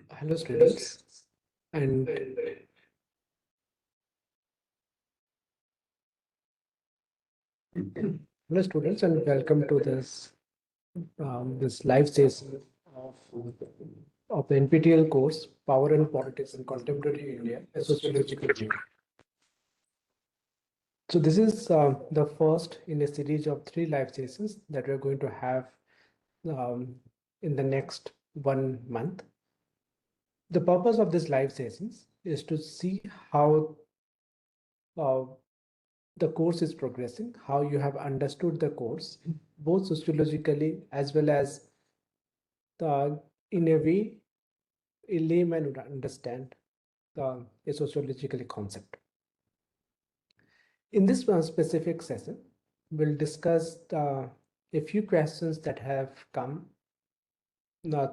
Hello, students, and welcome to this live session of, of the NPTEL course Power and Politics in Contemporary India, a Sociological View. So this is the first in a series of three live sessions that we're going to have um, in the next 1 month. The purpose of these live sessions is to see how uh, the course is progressing, how you have understood the course, both sociologically as well as in a way a layman would understand a sociological concept. In this one specific session, we'll discuss a few questions that have come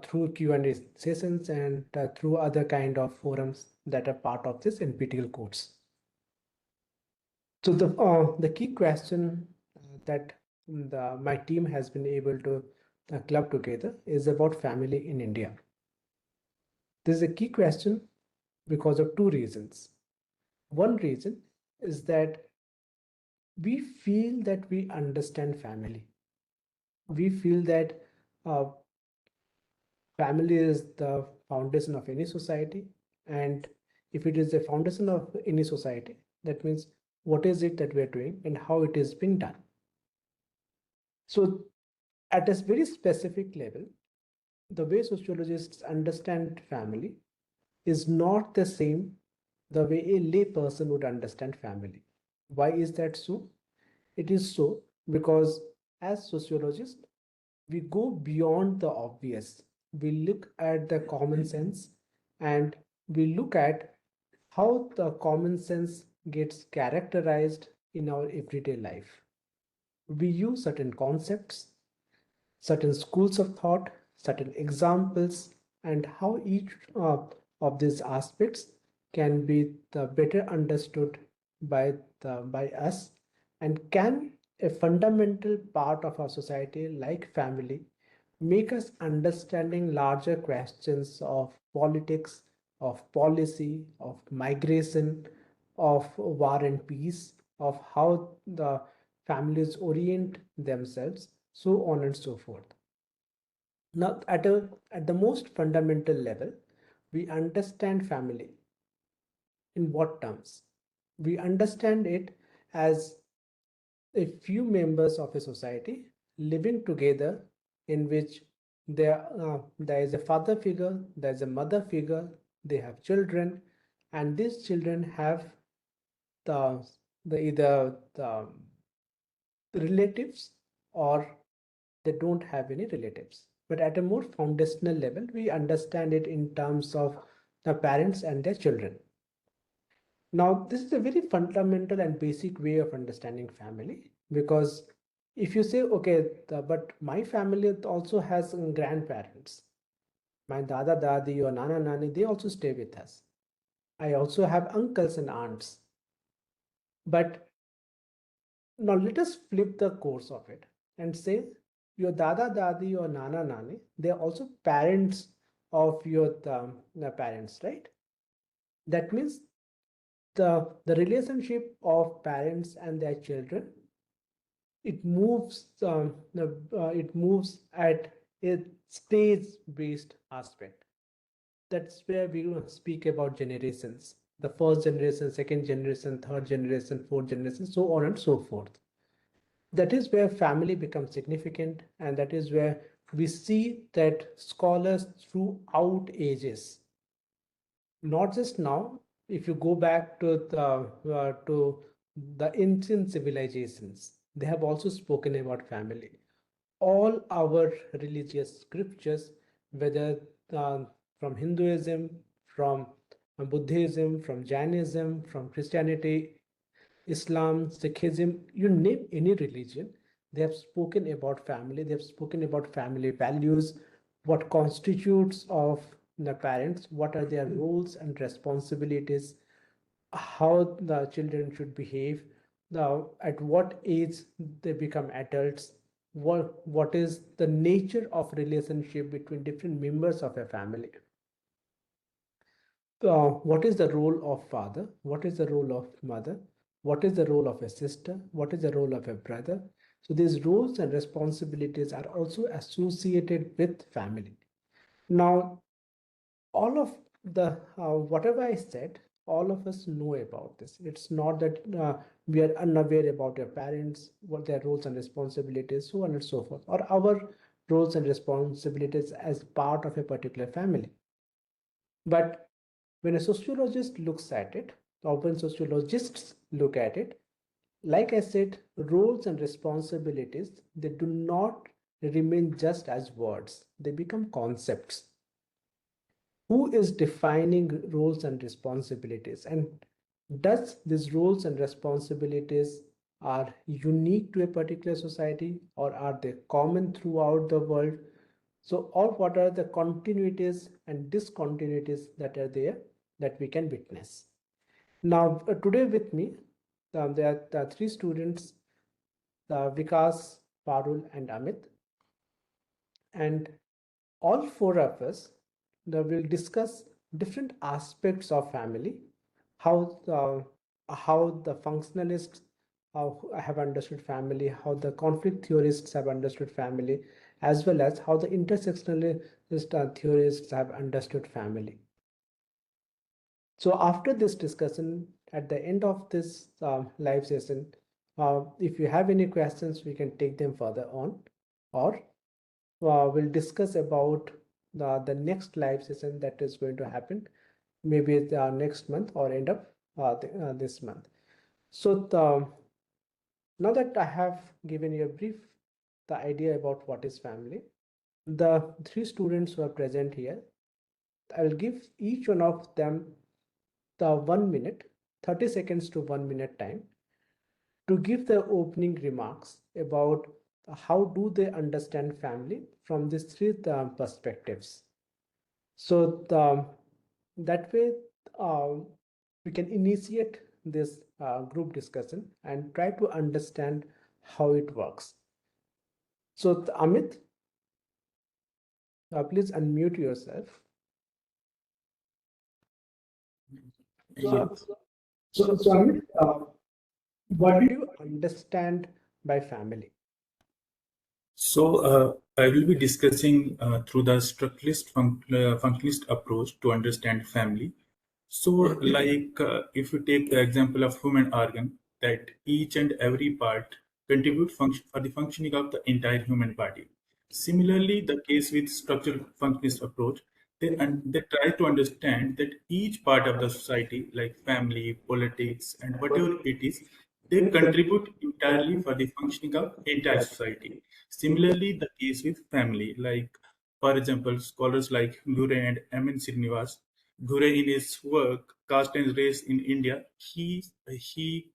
through Q&A sessions and through other kind of forums that are part of this NPTEL course. So the key question that my team has been able to club together is about family in India. This is a key question because of two reasons. One reason is that we feel that we understand family. We feel that uh, family is the foundation of any society, and if it is the foundation of any society, that means what is it that we are doing and how it is being done. So at a very specific level, the way sociologists understand family is not the same the way a lay person would understand family. Why is that so? It is so because as sociologists, we go beyond the obvious. We look at the common sense and we look at how the common sense gets characterized in our everyday life. We use certain concepts, certain schools of thought, certain examples, and how each of these aspects can be the better understood by us, and can a fundamental part of our society like family make us understanding larger questions of politics, of policy, of migration, of war and peace, of how the families orient themselves, so on and so forth. Now, at the most fundamental level, we understand family in what terms? We understand it as a few members of a society living together in which there is a father figure, there is a mother figure, they have children, and these children have the, either the relatives or they don't have any relatives. But at a more foundational level, we understand it in terms of the parents and their children. Now, this is a very fundamental and basic way of understanding family, because if you say, okay, but my family also has grandparents, my dada dadi or nana nani, they also stay with us. I also have uncles and aunts. But now let us flip the course of it and say your dada dadi or nana nani, they are also parents of your parents, right? That means the relationship of parents and their children, it moves at a stage based aspect. That's where we speak about generations, the first generation, second generation, third generation, fourth generation, so on and so forth. That is where family becomes significant, and that is where we see that scholars throughout ages, not just now, if you go back to the ancient civilizations, they have also spoken about family. All our religious scriptures, whether uh, from Hinduism, from Buddhism, from Jainism, from Christianity, Islam, Sikhism, you name any religion, they have spoken about family, they have spoken about family values, what constitutes of the parents, what are their roles and responsibilities, how the children should behave, now at what age they become adults, what is the nature of relationship between different members of a family. what is the role of father, what is the role of mother, what is the role of a sister, what is the role of a brother. So these roles and responsibilities are also associated with family. Now, all of the whatever I said, all of us know about this. It's not that we are unaware about our parents, what their roles and responsibilities, so on and so forth, or our roles and responsibilities as part of a particular family. But when a sociologist looks at it, or when sociologists look at it, like I said, roles and responsibilities, they do not remain just as words, they become concepts. Who is defining roles and responsibilities, and does these roles and responsibilities are unique to a particular society, or are they common throughout the world? So, or what are the continuities and discontinuities that are there that we can witness? Now, today with me, there are three students, Vikas, Parul, and Amit, and all four of us will discuss different aspects of family, how the functionalists have understood family, how the conflict theorists have understood family, as well as how the intersectionalist theorists have understood family. So after this discussion, at the end of this live session, if you have any questions, we can take them further on, or we'll discuss about the next live session that is going to happen, maybe next month or end of this month. So now that I have given you a brief the idea about what is family, the three students who are present here, I will give each one of them the 1 minute, 30 seconds to 1 minute time to give their opening remarks about how do they understand family from these three perspectives. So that way we can initiate this group discussion and try to understand how it works. So Amit, please unmute yourself. So, Yes. so Amit, what do you understand by family? I will be discussing through the functionalist approach to understand family. So, if you take the example of human organ, that each and every part contribute function for the functioning of the entire human body. Similarly, the case with structural functionalist approach, they try to understand that each part of the society, like family, politics, and whatever it is, they contribute entirely for the functioning of entire society. Similarly, the case with family, like for example, scholars like Gure and M. N. Srinivas, Gure in his work Caste and Race in India, he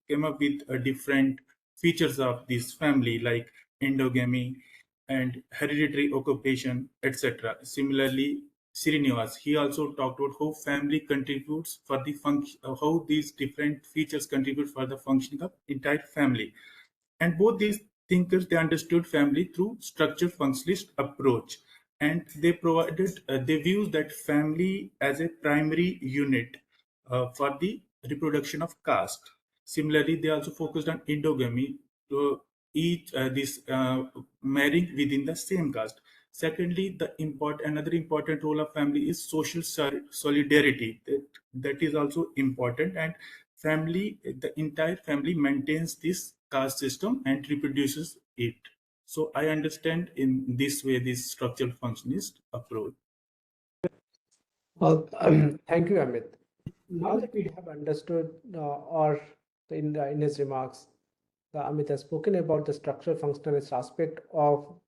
came up with different features of this family like endogamy and hereditary occupation, etc. Similarly, Srinivas, he also talked about how family contributes for the function, how these different features contribute for the functioning of entire family. And both these thinkers, they understood family through structure functionalist approach, and they views that family as a primary unit for the reproduction of caste. Similarly, they also focused on endogamy to each this marrying within the same caste. Secondly, another important role of family is social solidarity. That is also important, and the entire family maintains this caste system and reproduces it. So I understand in this way this structural functionist approach. Well, thank you, Amit. Now that we have understood, or in his remarks, Amit has spoken about the structural functionalist aspect of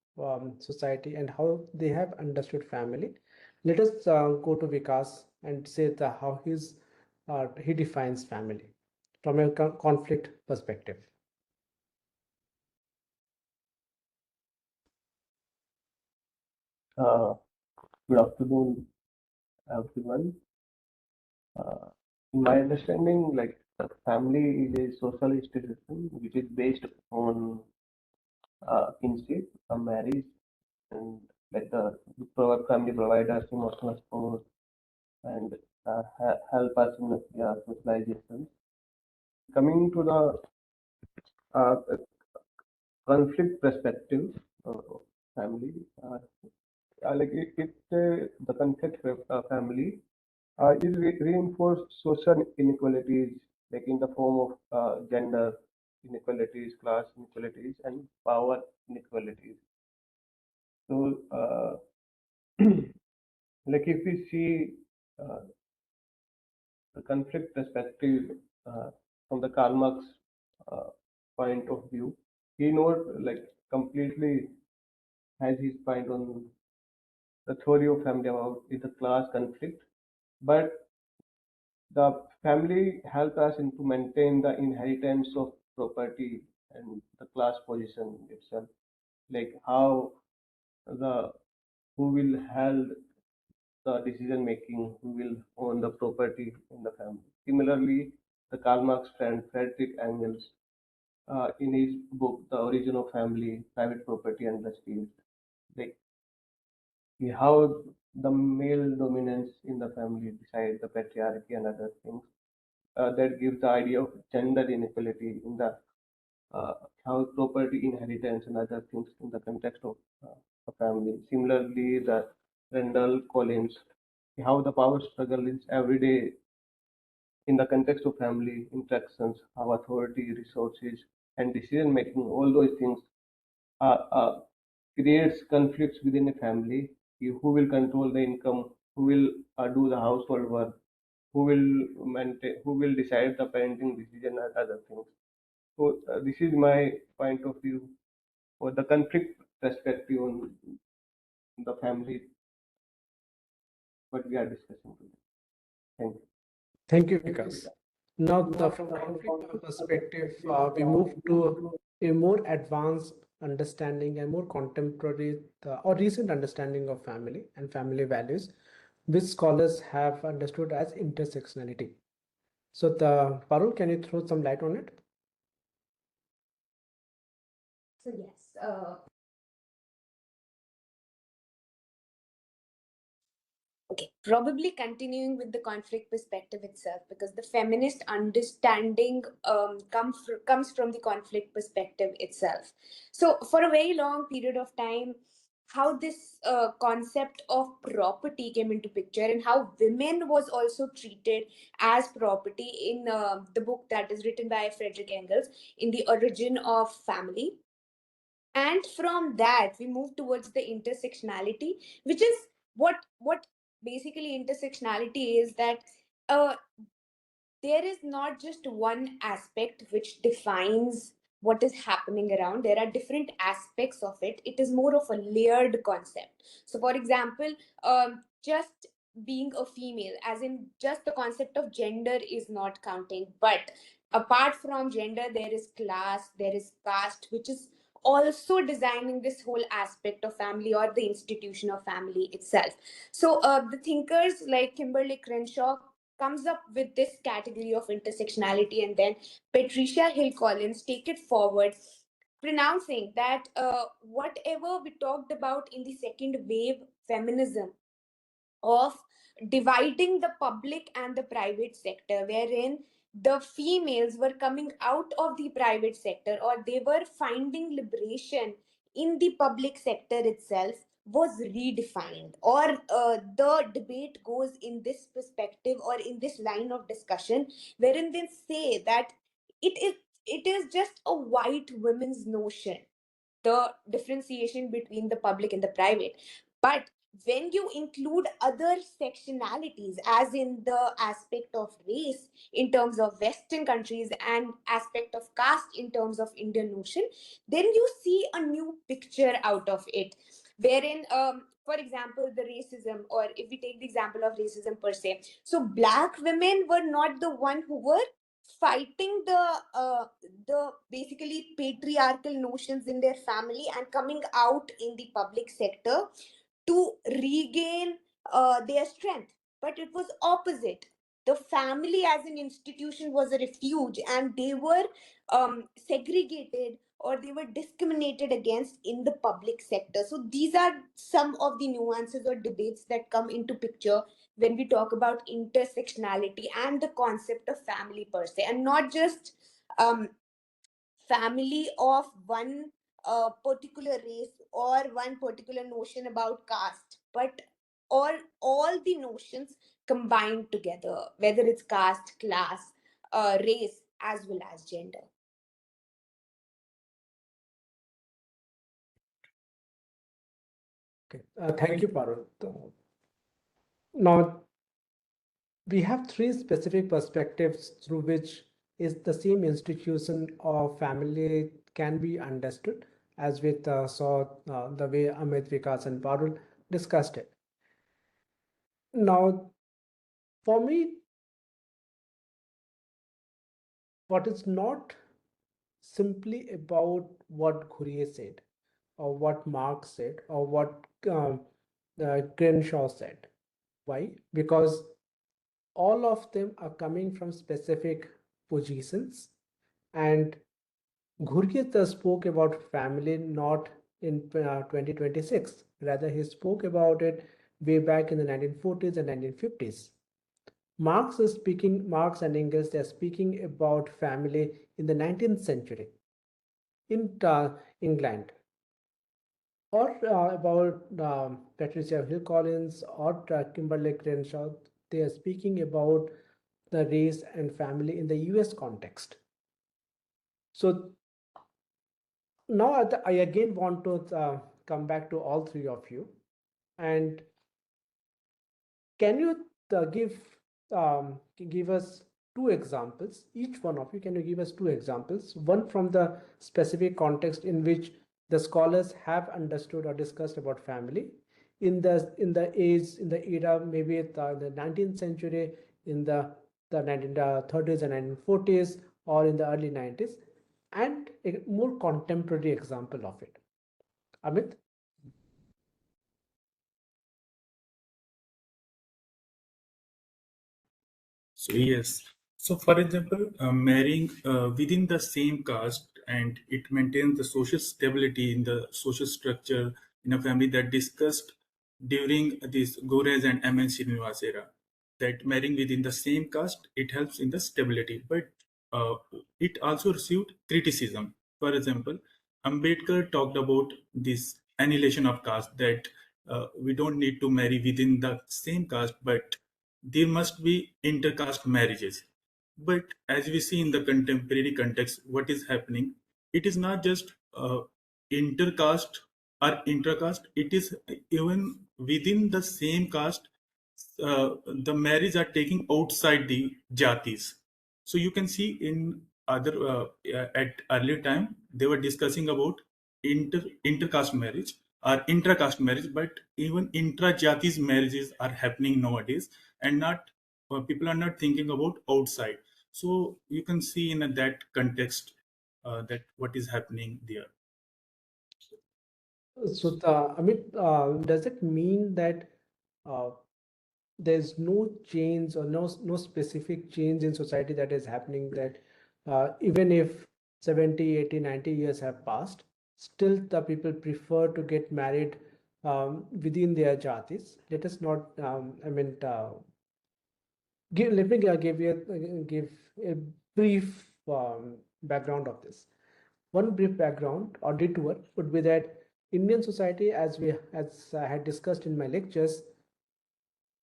society and how they have understood family. Let us go to Vikas and say how he defines family from a conflict perspective. Uh, Good afternoon, everyone. In my understanding, like family is a social institution which is based on kinship, a marriage, and like the family provide us emotional support and help us in socialization. Coming to the uh, conflict perspective of family, the conflict family is reinforce social inequalities, like in the form of gender inequalities, class inequalities, and power inequalities. So, like if we see uh, the conflict perspective uh, from the Karl Marx uh, point of view, he not like completely has his point on the theory of family about is the class conflict, but the family help us in to maintain the inheritance of property and the class position itself, like how the who will hold the decision making, who will own the property in the family. Similarly, the Karl Marx friend Frederick Engels, in his book The Origin of Family, Private Property and the State, like how the male dominance in the family decides the patriarchy and other things. That gives the idea of gender inequality in the uh, how property inheritance and other things in the context of a family. Similarly, the Randall Collins, how the power struggle is everyday in the context of family interactions, how authority, resources, and decision making, all those things creates conflicts within a family. Who will control the income? Who will do the household work? Who will maintain? Who will decide the parenting decision and other things? So this is my point of view for the conflict perspective on the family what we are discussing today. Thank you. Thank you, Vikas. Now, from conflict perspective, we move to a more advanced understanding and more contemporary or recent understanding of family and family values, which scholars have understood as intersectionality. So, Parul, can you throw some light on it? So yes, okay, probably continuing with the conflict perspective itself, because the feminist understanding comes from the conflict perspective itself. So, for a very long period of time, how this concept of property came into picture and how women was also treated as property in the book that is written by Frederick Engels in The Origin of Family. And from that we move towards the intersectionality, which is what basically intersectionality is, that uh, there is not just one aspect which defines what is happening around. There are different aspects of it. It is more of a layered concept. So for example, just being a female, as in just the concept of gender is not counting, but apart from gender there is class, there is caste, which is also designing this whole aspect of family or the institution of family itself. So the thinkers like Kimberly Crenshaw comes up with this category of intersectionality, and then Patricia Hill Collins take it forward, pronouncing that whatever we talked about in the second wave feminism of dividing the public and the private sector, wherein the females were coming out of the private sector or they were finding liberation in the public sector itself, was redefined, or the debate goes in this perspective or in this line of discussion, wherein they say that it is it is just a white women's notion, the differentiation between the public and the private. But when you include other sectionalities, as in the aspect of race in terms of Western countries and aspect of caste in terms of Indian Ocean, then you see a new picture out of it. Wherein, for example, the racism, or if we take the example of racism per se, so black women were not the one who were fighting the basically patriarchal notions in their family and coming out in the public sector to regain their strength, but it was opposite. The family as an institution was a refuge, and they were segregated or they were discriminated against in the public sector. So these are some of the nuances or debates that come into picture when we talk about intersectionality and the concept of family per se, and not just um, family of one particular race or one particular notion about caste, but all the notions combined together, whether it's caste, class, race, as well as gender. Okay. Thank you, Parul. Now, we have three specific perspectives through which is the same institution of family can be understood, as we saw the way Amit, Vikas, and Parul discussed it. Now, for me, what is not simply about what Ghurye said, or what Marx said, or what Crenshaw said. Why? Because all of them are coming from specific positions, and Ghurye spoke about family not in 2026. Rather, he spoke about it way back in the 1940s and 1950s. Marx and Engels, they're speaking about family in the 19th century in England, or about Patricia Hill Collins or Kimberly Crenshaw. They are speaking about the race and family in the US context. So now I again want to come back to all three of you. And can you give us two examples, each one of you? Can you give us two examples? One from the specific context in which the scholars have understood or discussed about family in the era, maybe the 19th century, in the 1930s and 1940s, or in the early 90s, and a more contemporary example of it. Amit? So yes. So for example, marrying within the same caste and it maintains the social stability in the social structure in a family that discussed during this Gores and MN Srinivas era. That marrying within the same caste, it helps in the stability, but it also received criticism. For example, Ambedkar talked about this annihilation of caste, that we don't need to marry within the same caste, but there must be intercaste marriages. But as we see in the contemporary context, what is happening, it is not just intercaste or intracaste, it is even within the same caste, the marriage are taking outside the jatis. So you can see in other at earlier time they were discussing about intercaste marriage or intracaste marriage, but even intra-jatis marriages are happening nowadays, and not people are not thinking about outside. So you can see in that context that what is happening there. So, Amit, does it mean that uh, there's no change, or no specific change in society that is happening, that even if 70, 80, 90 years have passed, still the people prefer to get married within their jatis? Let us not, let me give a brief background of this. One brief background or detour would be that Indian society, as I had discussed in my lectures,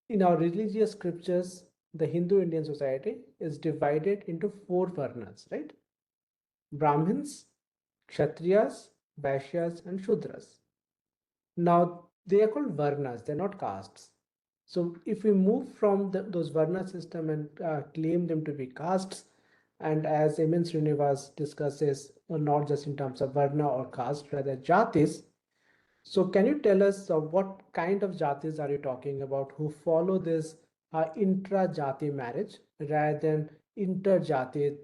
in our religious scriptures, the Hindu Indian society is divided into four varnas, right? Brahmins, Kshatriyas, Vaishyas, and Shudras. Now, they are called varnas, they're not castes. So, if we move from those varna system and claim them to be castes, and as Emin Srinivas discusses, not just in terms of varna or caste, rather jatis. So can you tell us what kind of jatis are you talking about who follow this intra-jati marriage rather than inter-jati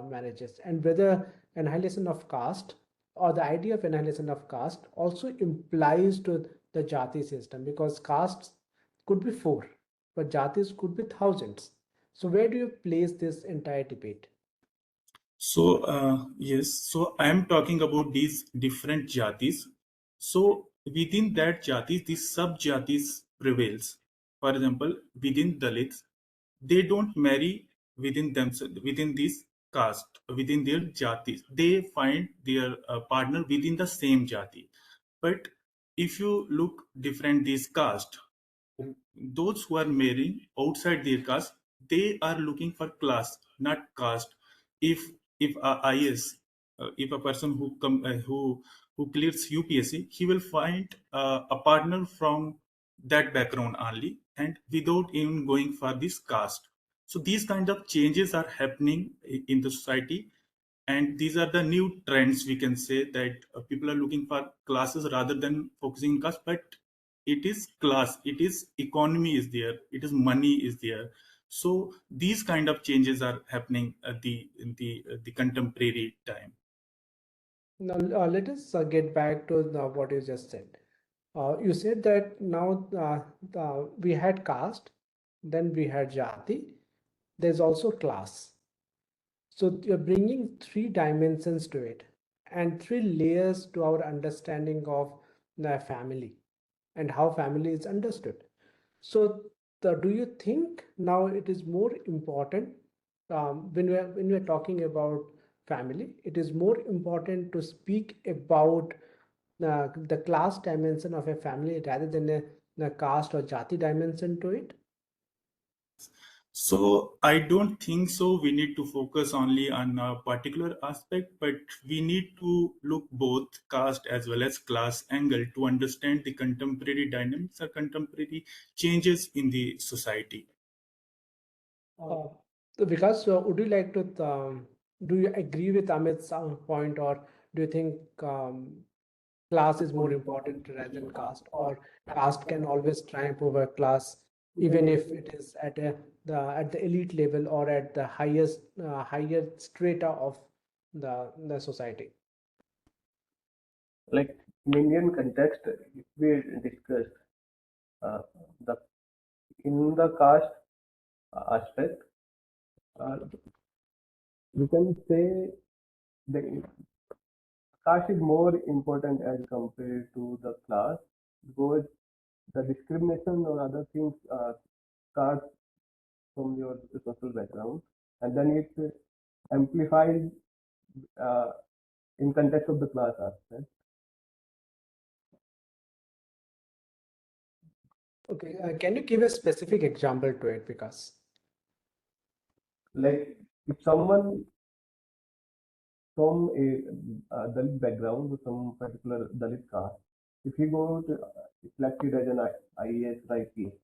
marriages, and whether annihilation of caste, or the idea of annihilation of caste, also implies to the jati system, because castes could be four, but jatis could be thousands. So where do you place this entire debate? So yes, so I am talking about these different jatis. So within that jatis, these sub jatis prevails. for example, within Dalits, they don't marry within themselves, within this caste, within their jatis. They find their partner within the same jati. But if you look different these caste, those who are marrying outside their caste, they are looking for class, not caste. If a IS, if a person who clears UPSC, he will find a partner from that background only, and without even going for this caste. So these kind of changes are happening in the society, and these are the new trends. We can say that people are looking for classes rather than focusing on caste, but it is class, it is economy is there, it is money is there. So these kind of changes are happening at the contemporary time. Now, let us get back to what you just said. You said that now we had caste, then we had jati, there's also class. So you're bringing three dimensions to it and three layers to our understanding of the family and how family is understood. So do you think now it is more important when we're talking about family, it is more important to speak about the class dimension of a family rather than a caste or jati dimension to it? So I don't think so. We need to focus only on a particular aspect, but we need to look both caste as well as class angle to understand the contemporary dynamics or contemporary changes in the society. Uh, Vikas, would you like to do you agree with Amit's point, or do you think class is more important rather than caste, or caste can always triumph over class, even if it is at the elite level or at the highest higher strata of the society? Like in Indian context, if we discuss uh, the in the caste aspect, uh, we can say the caste is more important as compared to the class because the discrimination or other things starts from your social background, and then it amplifies uh, in context of the class aspect. Okay, can you give a specific example to it, Vikas? Like if someone from a Dalit background or some particular Dalit caste, if he goes selected as an IAS or IPS,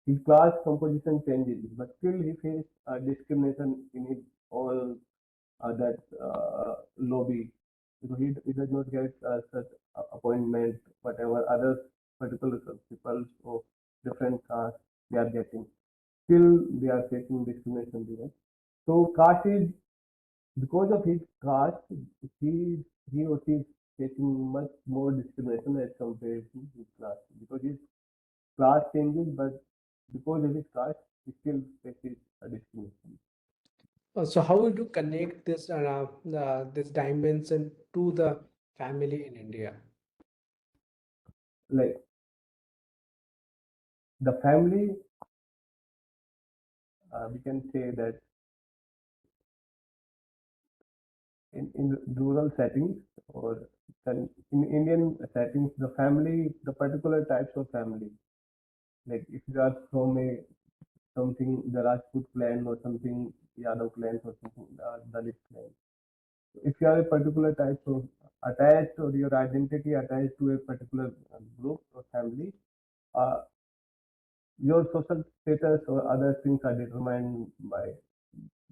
his class composition changes, but still he faces discrimination in his all that lobby because he does not get such appointment, whatever other particular people of different castes they are getting. Still, they are facing discrimination there. So, caste is because of his caste, he or she is facing much more discrimination as compared to his class because his class changes, but because of his caste, he still faces a discrimination. So how would you connect this dimension to the family in India? Like the family, we can say that in rural settings or in Indian settings, the family, the particular types of family, like if you are from a something the Rajput clan or something Yadav clan or something Dalit clan. If you are a particular type of attached or your identity attached to a particular group or family, uh, your social status or other things are determined by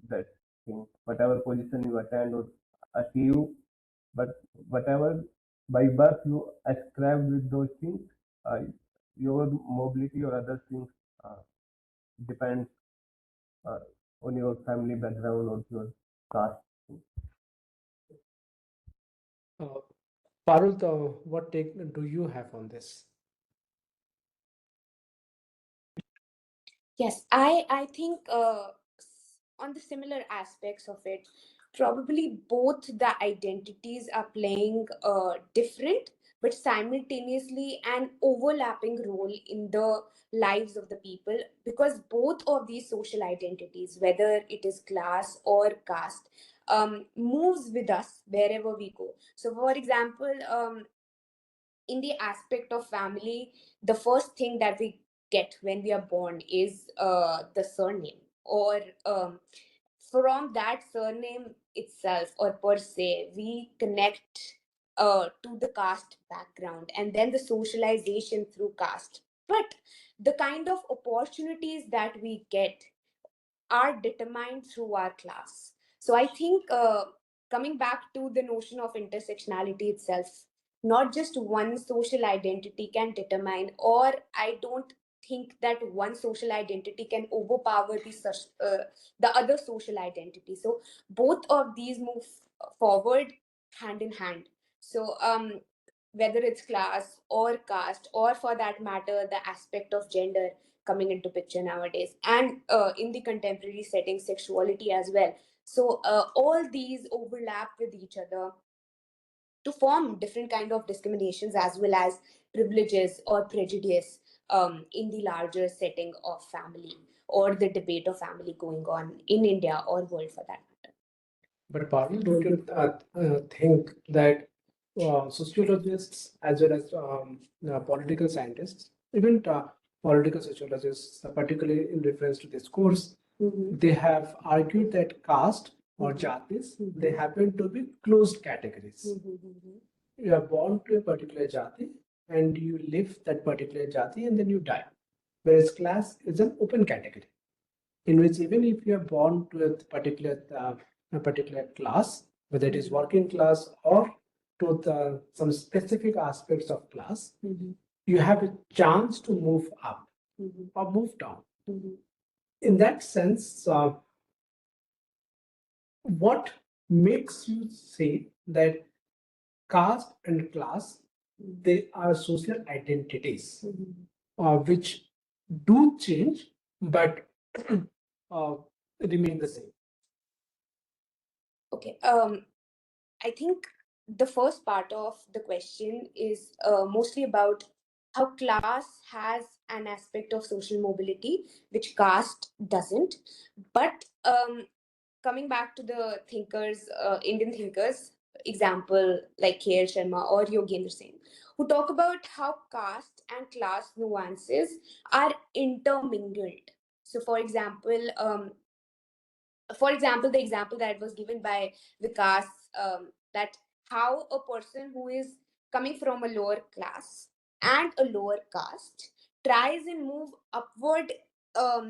that thing, whatever position you attend or achieve, but whatever by birth you ascribe with those things, uh, your mobility or other things uh, depends uh, on your family background or your caste. Uh, Parul, what take do you have on this? Yes, I think on the similar aspects of it, probably both the identities are playing different, but simultaneously an overlapping role in the lives of the people, because both of these social identities, whether it is class or caste, moves with us wherever we go. So, for example, in the aspect of family, the first thing that we get when we are born is the surname, or from that surname itself, or per se, we connect to the caste background, and then the socialization through caste. But the kind of opportunities that we get are determined through our class. So I think, coming back to the notion of intersectionality itself, not just one social identity can determine, or I don't think that one social identity can overpower the other social identity. So both of these move forward hand in hand. So whether it's class or caste, or for that matter the aspect of gender coming into picture nowadays, and in the contemporary setting, sexuality as well. So all these overlap with each other to form different kind of discriminations as well as privileges or prejudice in the larger setting of family, or the debate of family going on in India or world for that matter. But Parul, don't you think that sociologists as well as political scientists, even political sociologists, particularly in reference to this course, they have argued that caste or jatis, they happen to be closed categories. You are born to a particular jati and you live that particular jati and then you die. Whereas class is an open category in which even if you are born to a particular class, whether it is working class or to some specific aspects of class, you have a chance to move up or move down. In that sense, what makes you say that caste and class, they are social identities which do change but uh, remain the same? Okay. I think the first part of the question is mostly about how class has an aspect of social mobility which caste doesn't. But coming back to the thinkers, Indian thinkers, example like K.L. Sharma or Yogendra Singh, who talk about how caste and class nuances are intermingled. So, for example, the example that was given by Vikas, that how a person who is coming from a lower class and a lower caste tries and move upward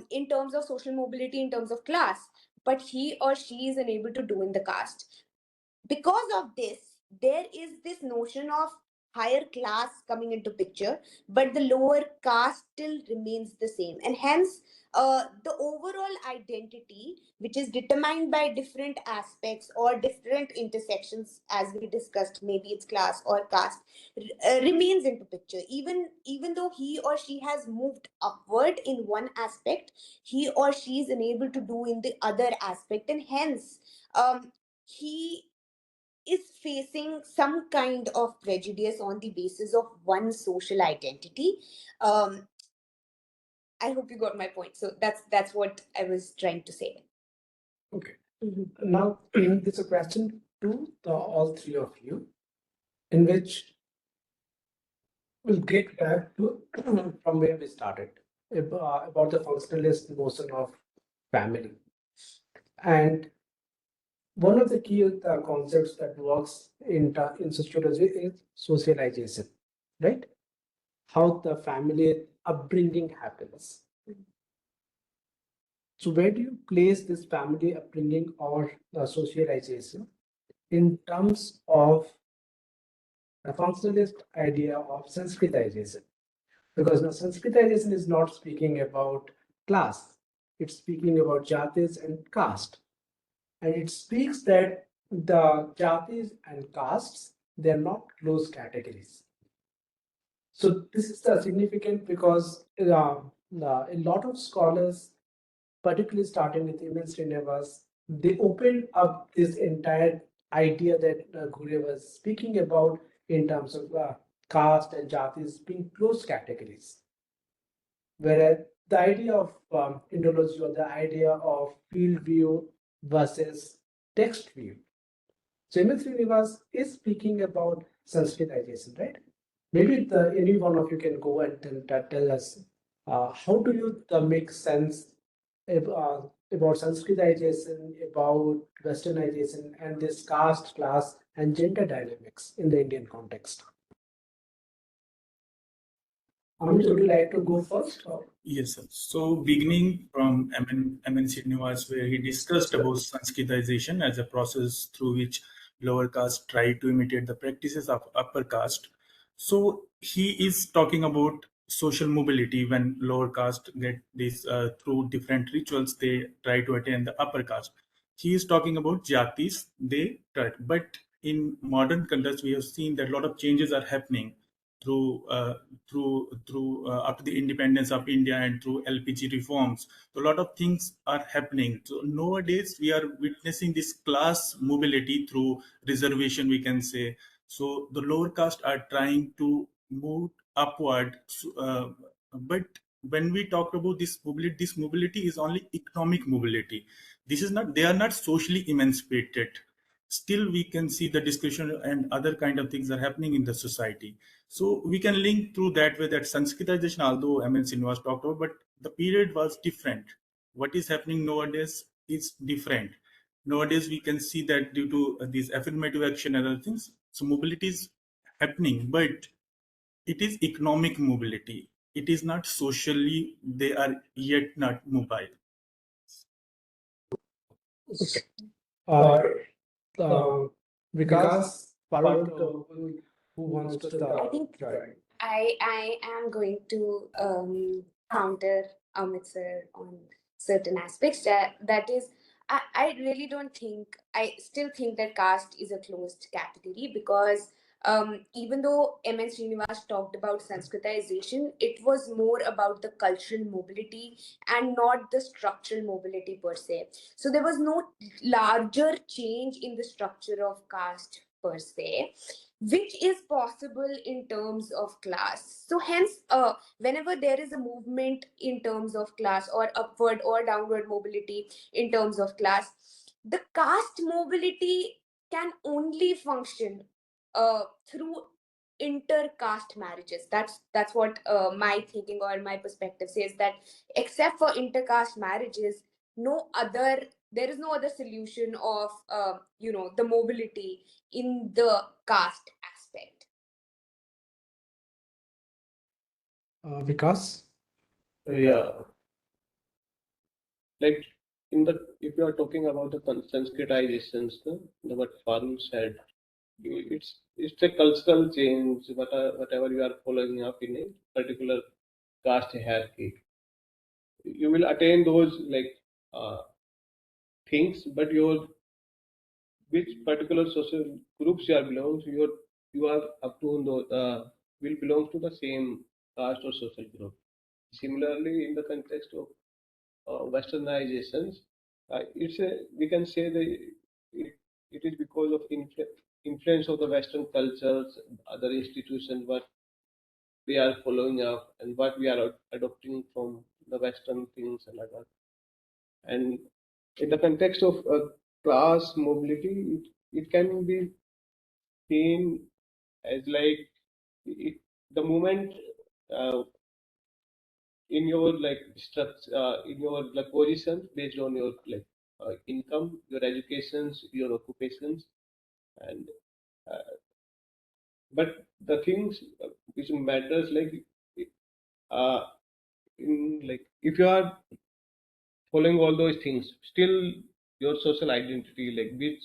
in terms of social mobility, in terms of class, but he or she is unable to do in the caste. Because of this, there is this notion of higher class coming into picture, but the lower caste still remains the same, and hence the overall identity, which is determined by different aspects or different intersections, as we discussed, maybe it's class or caste, remains into picture. Even though he or she has moved upward in one aspect, he or she is unable to do in the other aspect, and hence he is facing some kind of prejudice on the basis of one social identity. Um, I hope you got my point. So that's what I was trying to say. Okay. Now, there's a question to all three of you, in which we'll get back to from where we started about the functionalist notion of family. And one of the key concepts that works in sociology is socialization, right? How the family upbringing happens. So where do you place this family upbringing or socialization in terms of the functionalist idea of Sanskritization? Because now Sanskritization is not speaking about class, it's speaking about jatis and caste. And it speaks that the jatis and castes, they're not closed categories. So this is significant because a lot of scholars, particularly starting with Emil Srinivas, they opened up this entire idea that Gure was speaking about in terms of caste and jatis being closed categories, whereas the idea of Indology or the idea of field view versus text view. So MS Srinivas is speaking about Sanskritization, right? Maybe any one of you can go and tell us how do you make sense about Sanskritization, about Westernization, and this caste, class, and gender dynamics in the Indian context. Amit, would you like to go first? Or? Yes, sir. So beginning from MN Srinivas, where he discussed about Sanskritization as a process through which lower caste try to imitate the practices of upper caste. So he is talking about social mobility when lower caste get this through different rituals, they try to attain the upper caste. He is talking about jatis, they try. But in modern context, we have seen that a lot of changes are happening through after the independence of India and through LPG reforms. So a lot of things are happening. So nowadays we are witnessing this class mobility through reservation, we can say. So the lower caste are trying to move upward. But when we talk about this mobility is only economic mobility. This is not, they are not socially emancipated. Still we can see the discussion and other kind of things are happening in the society. So we can link through that way that Sanskritization, although MN was talked about, but the period was different. What is happening nowadays is different. Nowadays we can see that due to these affirmative action and other things, so mobility is happening, but it is economic mobility. It is not socially, they are yet not mobile. Okay. Uh, because Farooq, who wants to I think join? I am going to counter Amit sir on certain aspects. That is, I really don't think, I still think that caste is a closed category because even though M.N. Srinivas talked about Sanskritization, it was more about the cultural mobility and not the structural mobility per se. So there was no larger change in the structure of caste per se, which is possible in terms of class. So hence, whenever there is a movement in terms of class or upward or downward mobility in terms of class, the caste mobility can only function through intercaste marriages. That's what my thinking or my perspective says, that except for intercaste marriages, no other, there is no other solution of the mobility in the caste aspect. Vikas? Yeah, like in the if you are talking about the Sanskritizations, what Farooq said, it's a cultural change. Whatever you are following up in a particular caste hierarchy, you will attain those like uh, things, but your which particular social groups you are belong to, you are up to will belong to the same caste or social group. Similarly, in the context of westernizations, we can say that it is because of influence of the Western cultures, other institutions, what we are following up and what we are adopting from the Western things and like that. And in the context of class mobility, it can be seen as like it, the moment uh, in your like structure, in your like position based on your like income, your educations, your occupations, and uh, but the things which matters like uh, in like if you are following all those things, still your social identity, like which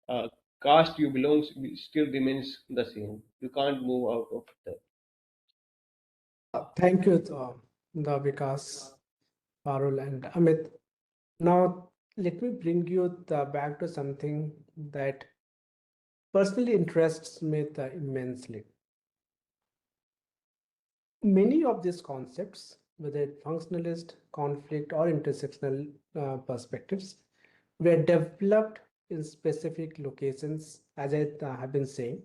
uh, caste you belong, still remains the same. You can't move out of that. Thank you, the Vikas, Parul, and Amit. Now, let me bring you back to something that personally interests me immensely. Many of these concepts, whether functionalist, conflict, or intersectional perspectives, were developed in specific locations, as I have been saying.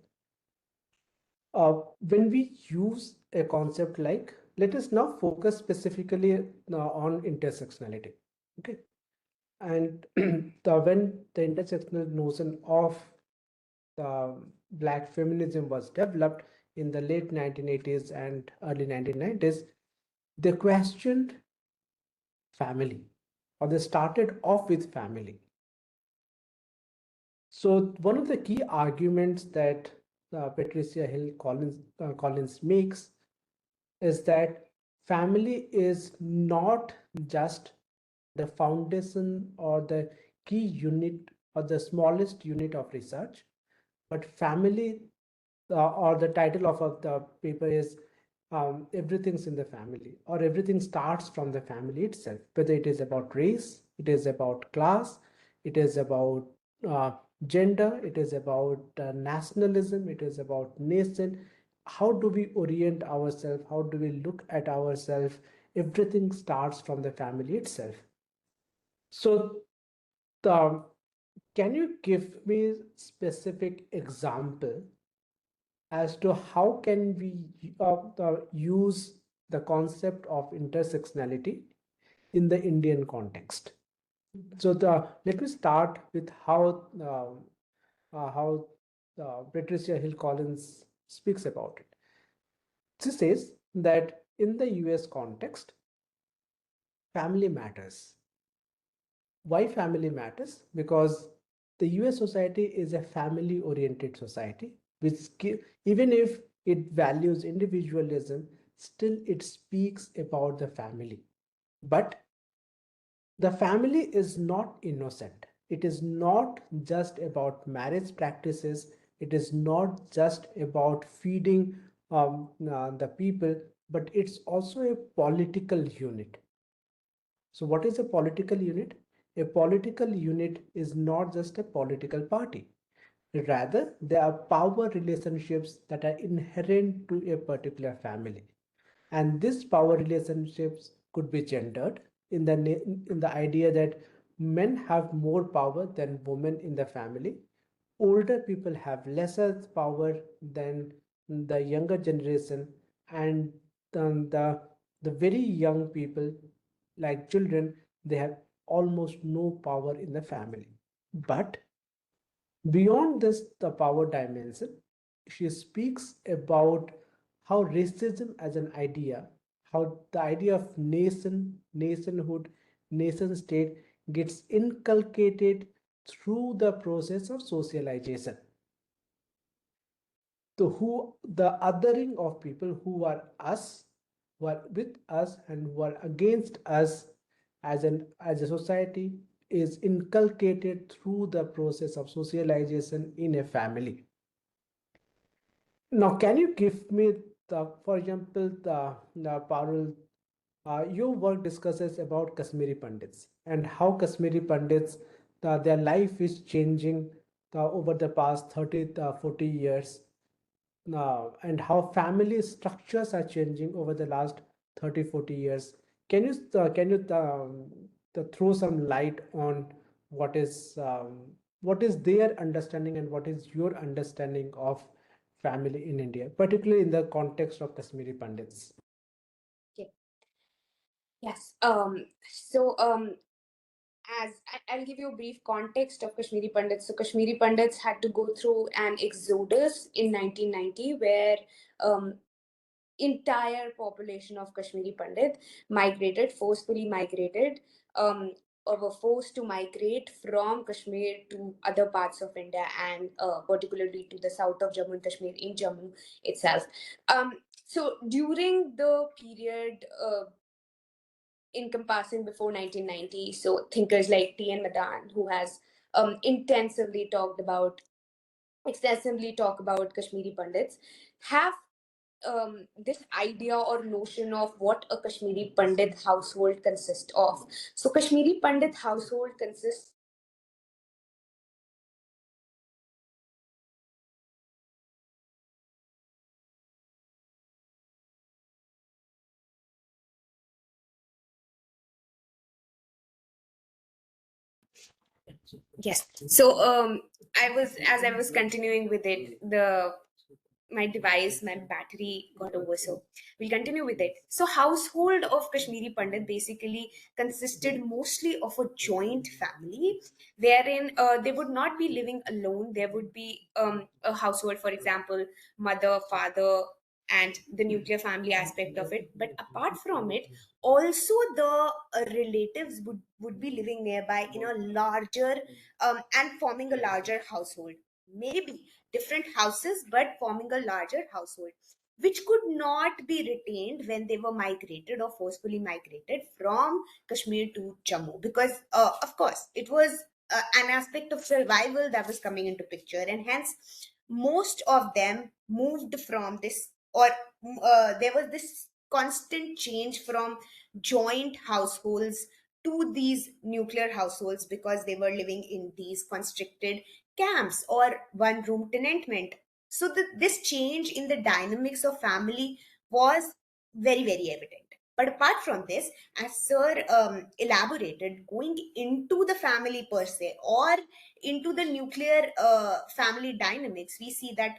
when we use a concept like, let us now focus specifically on intersectionality. Okay. And when the intersectional notion of Black feminism was developed in the late 1980s and early 1990s, they questioned family, or they started off with family. So one of the key arguments that Patricia Hill Collins makes is that family is not just the foundation or the key unit or the smallest unit of research, but family, or the title of the paper is Everything's in the Family, or everything starts from the family itself, whether it is about race, it is about class, it is about uh, gender, it is about nationalism, it is about nation. How do we orient ourselves? How do we look at ourselves? Everything starts from the family itself. So, the, can you give me specific example as to how can we use the concept of intersectionality in the Indian context? So let me start with how Patricia Hill Collins speaks about it. She says that in the US context, family matters. Why family matters? Because the US society is a family oriented society, which even if it values individualism, still it speaks about the family. But the family is not innocent. It is not just about marriage practices. It is not just about feeding the people, but it's also a political unit. So, what is a political unit? A political unit is not just a political party. Rather, there are power relationships that are inherent to a particular family. And these power relationships could be gendered in the idea that men have more power than women in the family. Older people have lesser power than the younger generation, and the very young people, like children, they have almost no power in the family. But beyond this, the power dimension, she speaks about how racism as an idea, how the idea of nationhood, nation state gets inculcated through the process of socialization. So who the othering of people who are us, who are with us and who are against us as a society is inculcated through the process of socialization in a family. Now, can you give me for example, Parul, your work discusses about Kashmiri Pandits and how Kashmiri Pandits, their life is changing over the past 30, 40 years, and how family structures are changing over the last 30, 40 years. Can you throw some light on what is their understanding and what is your understanding of family in India, particularly in the context of Kashmiri Pandits? Okay. Yes. I'll give you a brief context of Kashmiri Pandits. So Kashmiri Pandits had to go through an exodus in 1990 where entire population of Kashmiri Pandit forcefully migrated, or were forced to migrate from Kashmir to other parts of India, and particularly to the south of Jammu and Kashmir in Jammu itself. So during the period encompassing before 1990, so thinkers like T.N. Madan, who has extensively talk about Kashmiri Pandits, have this idea or notion of what a Kashmiri Pandit household consists of. So Kashmiri Pandit household consists yes. So I was continuing with it, the my device, my battery got over, so we'll continue with it. So household of Kashmiri Pandit basically consisted mostly of a joint family, wherein they would not be living alone. There would be a household, for example, mother, father, and the nuclear family aspect of it. But apart from it, also the relatives would be living nearby in a larger and forming a larger household. Maybe different houses, but forming a larger household, which could not be retained when they were migrated or forcefully migrated from Kashmir to Jammu, because of course it was an aspect of survival that was coming into picture, and hence most of them moved from this, or there was this constant change from joint households to these nuclear households, because they were living in these constricted camps or one room tenantment. So this change in the dynamics of family was very, very evident. But apart from this, as Sir elaborated, going into the family per se or into the nuclear family dynamics, we see that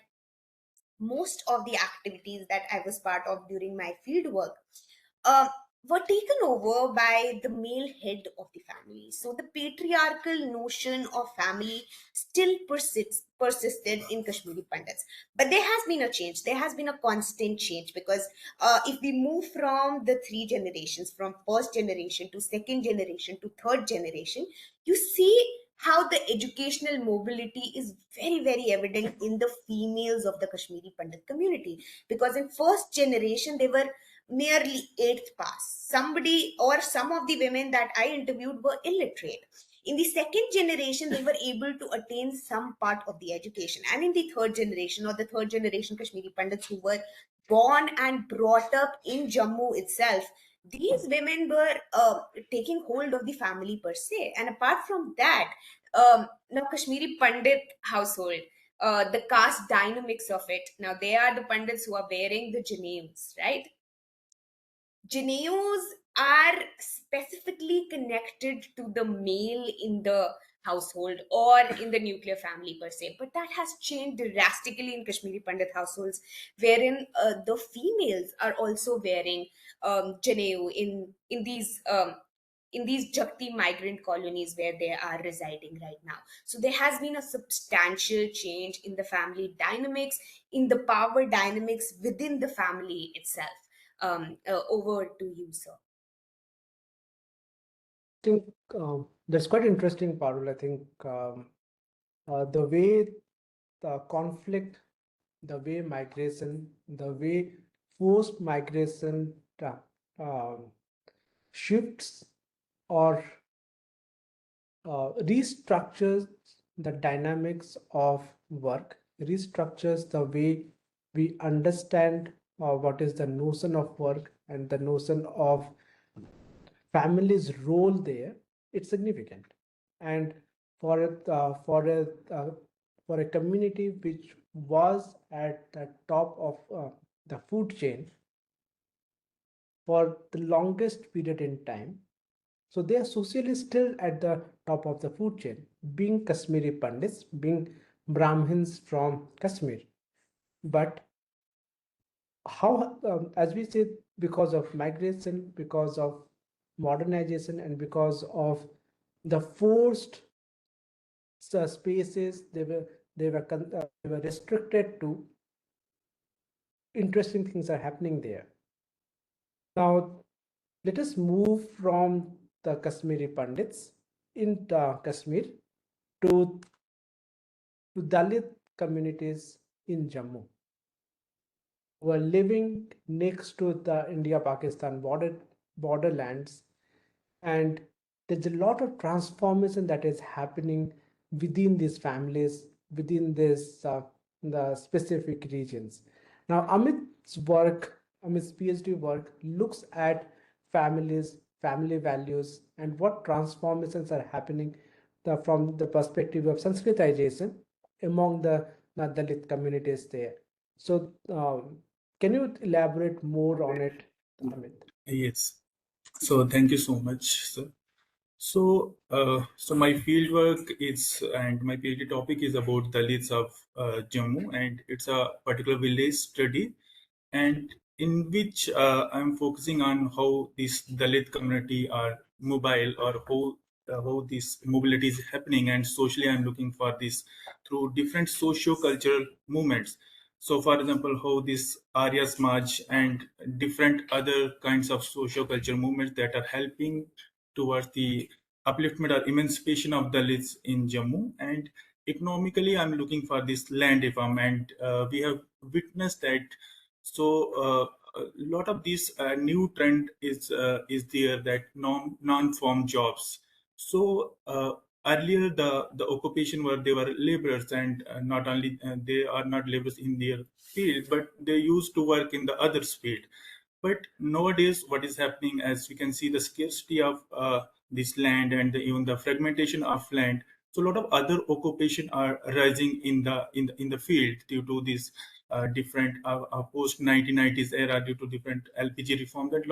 most of the activities that I was part of during my field work uh, were taken over by the male head of the family. So the patriarchal notion of family still persisted in Kashmiri Pandits. But there has been a change. There has been a constant change, because if we move from the three generations, from first generation to second generation to third generation, you see how the educational mobility is very, very evident in the females of the Kashmiri Pandit community. Because in first generation, they were nearly eighth pass. Somebody or some of the women that I interviewed were illiterate. In the second generation, they were able to attain some part of the education. And in the third generation, or the third generation Kashmiri Pandits who were born and brought up in Jammu itself, these women were taking hold of the family per se. And apart from that, now Kashmiri Pandit household, the caste dynamics of it. Now they are the Pandits who are wearing the janeus, right? Janeus are specifically connected to the male in the household or in the nuclear family per se, but that has changed drastically in Kashmiri Pandit households, wherein the females are also wearing janeu in these Jakti migrant colonies where they are residing right now. So there has been a substantial change in the family dynamics, in the power dynamics within the family itself. Over to you, sir. I think that's quite interesting, Parul. I think the way the conflict, the way migration, the way forced migration um, shifts or restructures the dynamics of work, restructures the way we understand what is the notion of work and the notion of family's role there. It's significant. And for for a community which was at the top of the food chain for the longest period in time, so they are socially still at the top of the food chain, being Kashmiri Pandits, being Brahmins from Kashmir. But how, as we said, because of migration, because of modernization, and because of the forced spaces they were restricted to, interesting things are happening there. Now, let us move from the Kashmiri Pandits in Kashmir to Dalit communities in Jammu who are living next to the India-Pakistan borderlands, and there's a lot of transformation that is happening within these families, within this the specific regions. Now, Amit's PhD work looks at families, family values, and what transformations are happening from the perspective of Sanskritization among the Dalit communities there. So, can you elaborate more on it, Amit? Yes. So thank you so much, sir. So my fieldwork is and my PhD topic is about Dalits of Jammu, and it's a particular village study, and in which I'm focusing on how this Dalit community are mobile, or how this mobility is happening, and socially I'm looking for this through different socio-cultural movements. So, for example, how this Arya Samaj and different other kinds of socio-cultural movements that are helping towards the upliftment or emancipation of Dalits in Jammu. And economically, I'm looking for this land reform, and we have witnessed that. A lot of this new trend is there, that non-farm jobs. Earlier the occupation were, they were laborers, and not only they are not laborers in their field, but they used to work in the others field. But nowadays, what is happening, as we can see, the scarcity of this land, and even the fragmentation of land. So a lot of other occupation are rising in the field due to this different post 1990s era, due to different LPG reform. That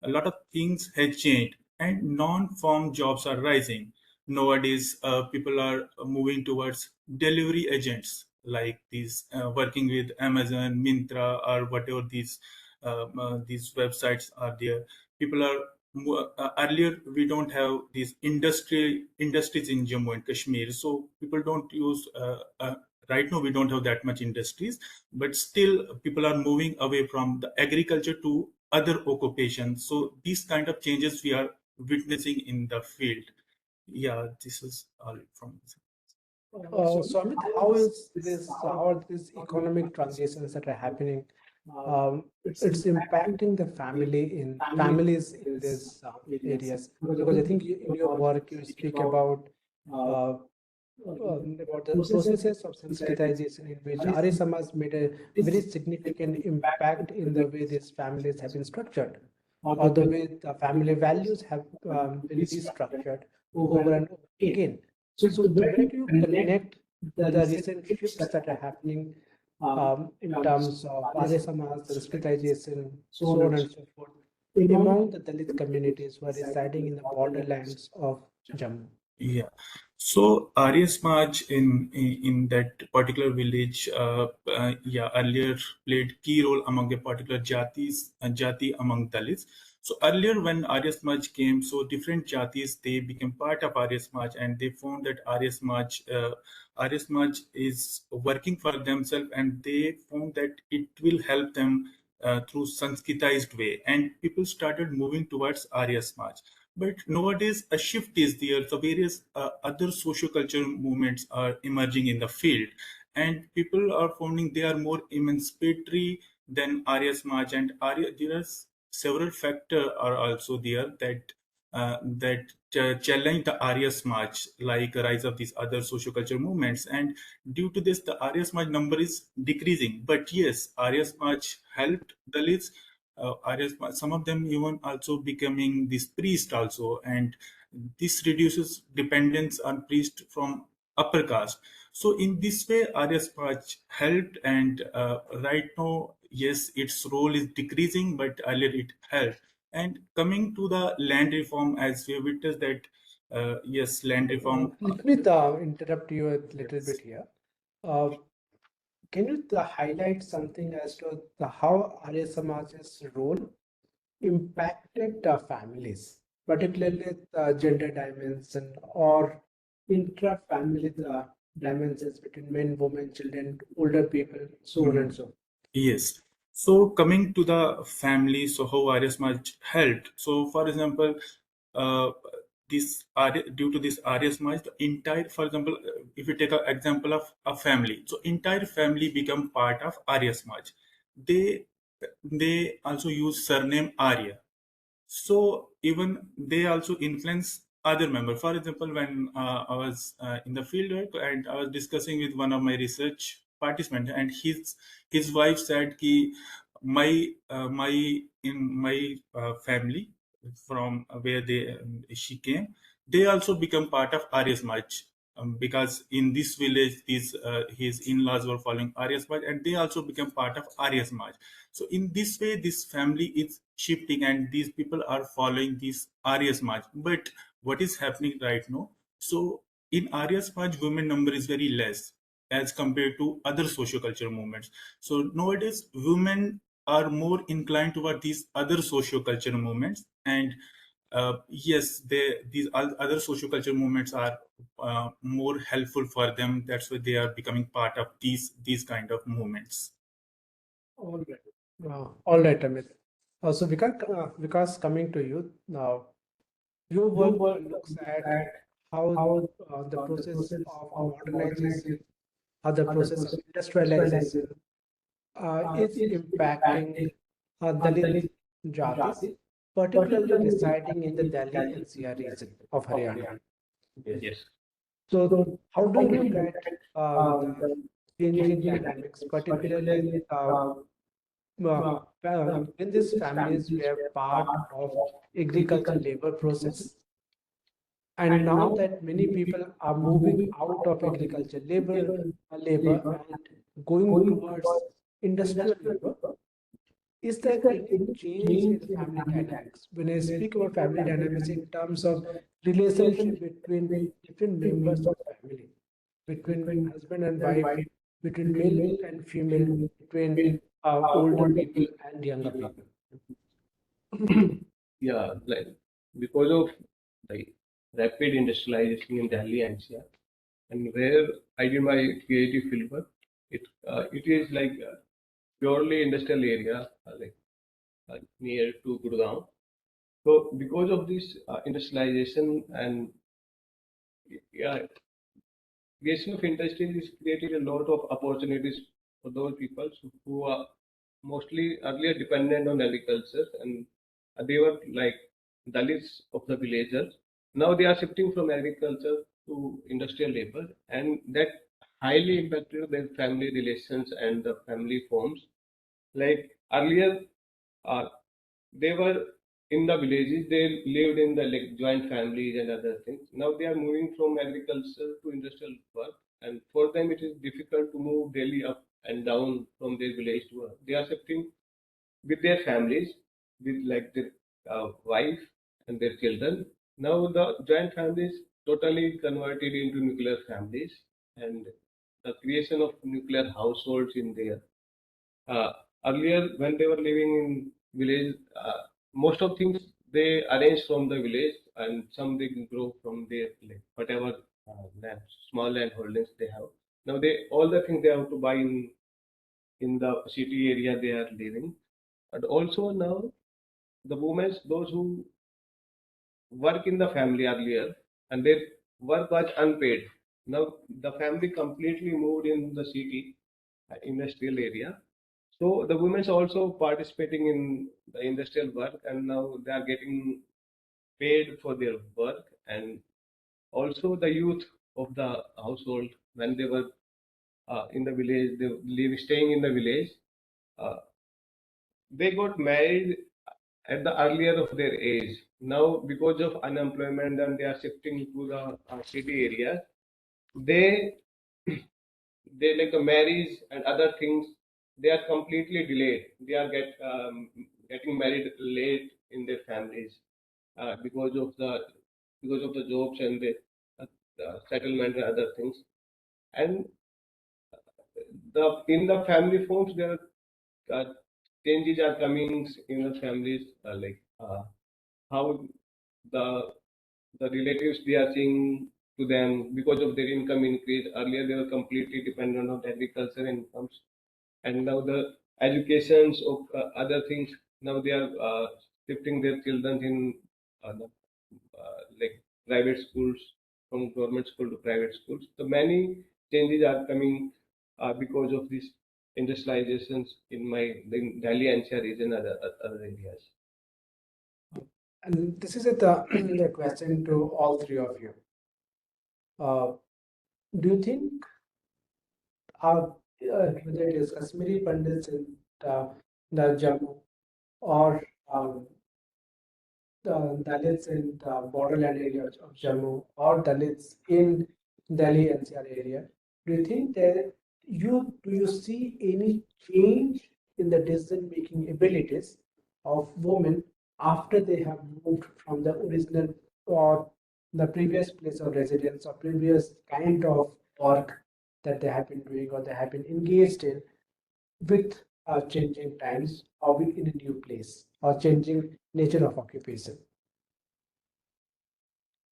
a lot of things have changed, and non-farm jobs are rising. Nowadays, people are moving towards delivery agents, like these working with Amazon, Mintra, or whatever these websites are there. People are earlier, we don't have these industries in Jammu and Kashmir, so people don't use right now we don't have that much industries, but still people are moving away from the agriculture to other occupations. So these kind of changes we are witnessing in the field. Yeah, this is all from me. So Amit, how are these economic transitions that are happening? It's impacting the families in these areas, because I think in your work you speak about the processes of sensitization in which Arya Samaj made a very significant impact in the way these families have been structured, or the way the family values have been restructured over and over again. So, where do you connect the recent shifts that are happening in terms of Arya Samaj, sensitization, so on and so forth, among the Dalit communities who are residing in the borderlands of Jammu? Yeah. So Arya Samaj in that particular village, yeah, earlier played key role among a particular jati among Dalits. So earlier, when Arya Samaj came, so different jatis, they became part of Arya Samaj, and they found that Arya Samaj is working for themselves, and they found that it will help them through Sanskritized way, and people started moving towards Arya Samaj. But nowadays, a shift is there. So various other socio-cultural movements are emerging in the field, and people are finding they are more emancipatory than Arya Samaj. And Arya, there are several factors are also there that challenge the Arya Samaj, like a rise of these other socio-cultural movements. And due to this, the Arya Samaj number is decreasing. But yes, Arya Samaj helped Dalits. Some of them even also becoming this priest also, and this reduces dependence on priest from upper caste. So in this way, Arya Samaj helped, and right now, yes, its role is decreasing, but earlier it helped. And coming to the land reform, as we have witnessed that, yes, land reform. Let me interrupt you a little bit here. Uh, can you highlight something as to how Arya Samaj's role impacted families, particularly the gender dimension or intra-family dimensions between men, women, children, older people, so on and so. Yes. So coming to the family, so how Arya Samaj helped. So for example, uh, due to this Arya Samaj, the entire, for example, if you take an example of a family, so entire family become part of Arya Samaj. They they also use surname Arya, so even they also influence other members. For example, when I was in the field work, and I was discussing with one of my research participants, and his wife said ki my in my family from where they she came, they also become part of Arya Samaj. because in this village, his in-laws were following Arya Samaj, and they also became part of Arya Samaj. So in this way, this family is shifting, and these people are following this Arya Samaj. But what is happening right now? So in Arya Samaj, women number is very less as compared to other socio-cultural movements. So nowadays, women are more inclined toward these other socio-cultural movements, and yes, these other sociocultural movements are more helpful for them. That's why they are becoming part of these kind of movements. All right. All right, Amit. So Vikas, coming to you now, your work looks at how the process of modernization, how the process of industrialization is impacting Dalit Jatis, particularly residing in the Delhi NCR region of Haryana. Yes. So, how do you look at the changing dynamics, particularly when these families were part of agricultural labor process? And now that many people are moving out of agriculture labor and going towards industrial labor, is there any change in family dynamics? When I speak about family dynamics in terms of relationship between different members of family, between husband and wife, between male and female, between older people and younger people. Yeah, like because of the rapid industrialization in Delhi NCR, and where I did my PhD fieldwork, it is like purely industrial area, near to Gurgaon. So because of this industrialization and yeah, creation of industries is creating a lot of opportunities for those people who are mostly earlier dependent on agriculture, and they were like Dalits of the villagers. Now they are shifting from agriculture to industrial labor, and that highly impacted their family relations and the family forms. Like earlier, uh, they were in the villages, they lived in the like joint families and other things. Now they are moving from agriculture to industrial work, and for them it is difficult to move daily up and down from their village to work. They are shifting with their families, with like their wife and their children. Now the joint families totally converted into nuclear families, and the creation of nuclear households in there. uh, Earlier, when they were living in village, most of things they arrange from the village, and some they grow from their like whatever land, small land holdings they have. Now they all the things they have to buy in the city area they are living, and also now the women, those who work in the family earlier, and their work was unpaid. Now the family completely moved in the city, industrial area. So the women's also participating in the industrial work, and now they are getting paid for their work. And also the youth of the household, when they were in the village, they live staying in the village. Uh, they got married at the earlier of their age. Now because of unemployment and they are shifting to the city areas, they they like the marriage and other things, they are completely delayed. They are getting married late in their families because of the jobs and the settlement and other things. And the in the family forms there are changes are coming in the families, how the the relatives they are seeing to them because of their income increase. Earlier they were completely dependent on agriculture incomes, and now the educations of other things, now they are shifting their children in like private schools, from government school to private schools. So many changes are coming because of these industrializations in Delhi NCR region and other areas. And this is the question to all three of you. Uh, do you think whether it is Kashmiri Pandits in the Jammu or the Dalits in the borderland area of Jammu or Dalits in Delhi NCR area. Do you think that do you see any change in the decision making abilities of women after they have moved from the original or the previous place of residence or previous kind of work that they have been doing or they have been engaged in with changing times or in a new place or changing nature of occupation?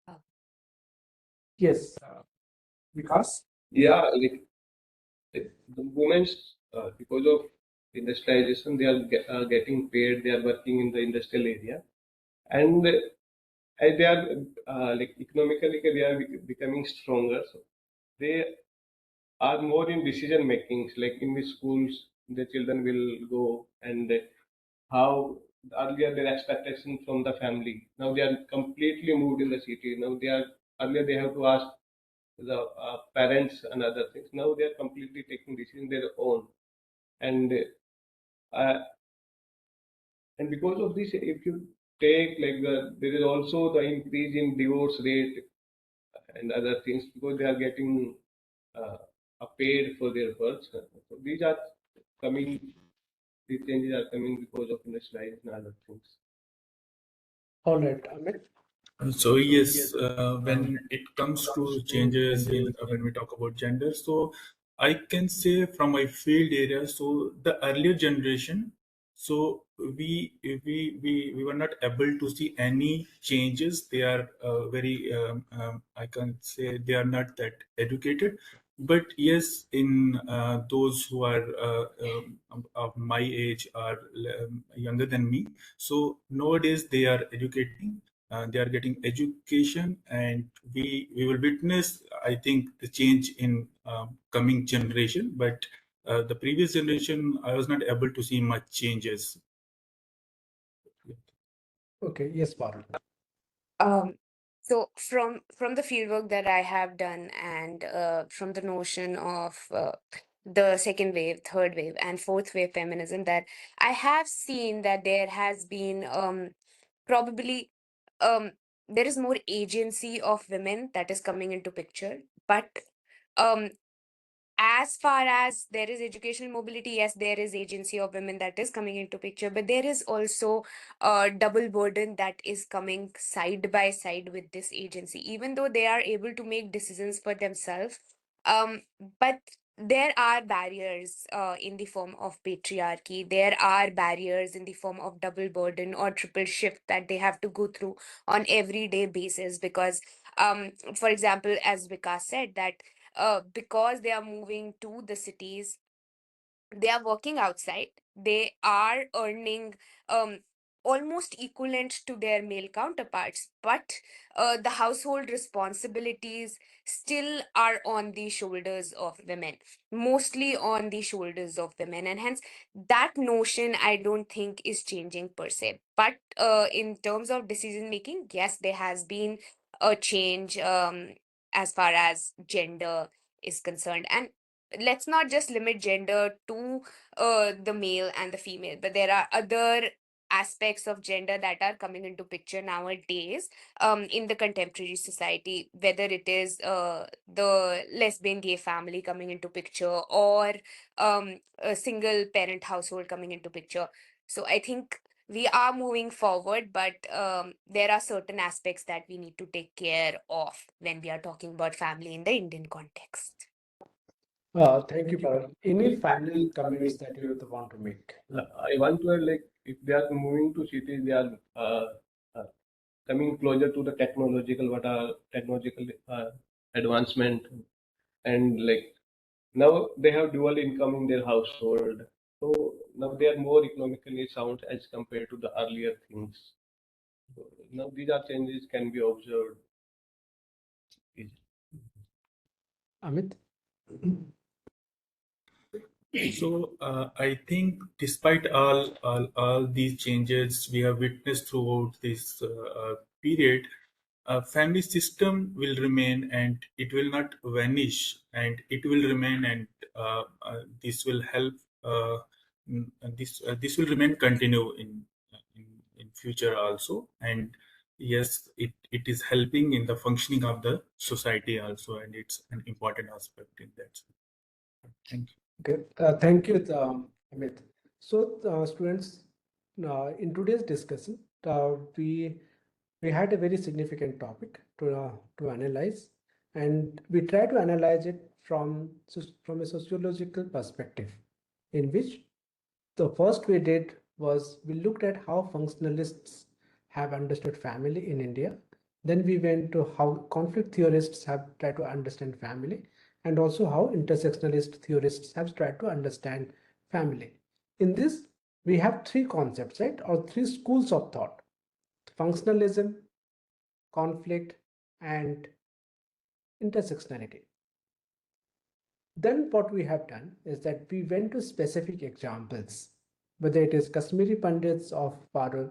Oh. Yes, because Yeah, like the women's because of industrialization, they are getting paid. They are working in the industrial area, and as they are like economically, they are becoming stronger. So they are more in decision makings. Like in the schools, the children will go and how earlier their expectation from the family. Now they are completely moved in the city. Now they are earlier they have to ask the parents and other things. Now they are completely taking decisions their own, and uh, and because of this, if you take like there is also the increase in divorce rate and other things because they are getting uh, paid for their work. So these are coming. These changes are coming because of industrialization and other things. all right, Amit. So yes, when it comes to changes in when we talk about gender, so I can say from my field area, so the earlier generation, so we were not able to see any changes. They are very I can say they are not that educated, but yes, in those who are of my age or younger than me, so nowadays they are educating, they are getting education, and we will witness, I think, the change in coming generation. But the previous generation, I was not able to see much changes. Okay, yes, Parul. Um, so from the fieldwork that I have done and from the notion of the second wave, third wave, and fourth wave feminism, that I have seen that there has been probably um there is more agency of women that is coming into picture, but um as far as there is educational mobility, yes, there is agency of women that is coming into picture, but there is also a double burden that is coming side by side with this agency, even though they are able to make decisions for themselves. um but there are barriers in the form of patriarchy. There are barriers in the form of double burden or triple shift that they have to go through on everyday basis, because for example, as Vikas said, that because they are moving to the cities, they are working outside, they are earning um almost equivalent to their male counterparts, but the household responsibilities still are on the shoulders of women, mostly on the shoulders of women, and hence that notion I don't think is changing per se. But in terms of decision making, yes, there has been a change as far as gender is concerned. And let's not just limit gender to the male and the female, but there are other aspects of gender that are coming into picture nowadays in the contemporary society, whether it is the lesbian gay family coming into picture, or a single parent household coming into picture. So I think we are moving forward, but there are certain aspects that we need to take care of when we are talking about family in the Indian context. Thank you, Parul. Any final comments that you would want to make? I want to add, like if they are moving to cities, they are uh, coming closer to the technological what are technological advancement, and like now they have dual income in their household, so now they are more economically sound as compared to the earlier things. So now these are changes can be observed. Amit? So I think despite all these changes we have witnessed throughout this period, family system will remain, and it will not vanish, and it will remain, and this will help. This will remain continue in future also, and yes, it is helping in the functioning of the society also, and it's an important aspect in that. Thank you. Okay, thank you, Amit. So, students, in today's discussion, we had a very significant topic to analyze, and we try to analyze it from a sociological perspective, in which the first we did was we looked at how functionalists have understood family in India. Then we went to how conflict theorists have tried to understand family, and also how intersectionalist theorists have tried to understand family. In this, we have three concepts, right, or three schools of thought: functionalism, conflict, and intersectionality. Then what we have done is that we went to specific examples, whether it is Kashmiri Pandits of Parul,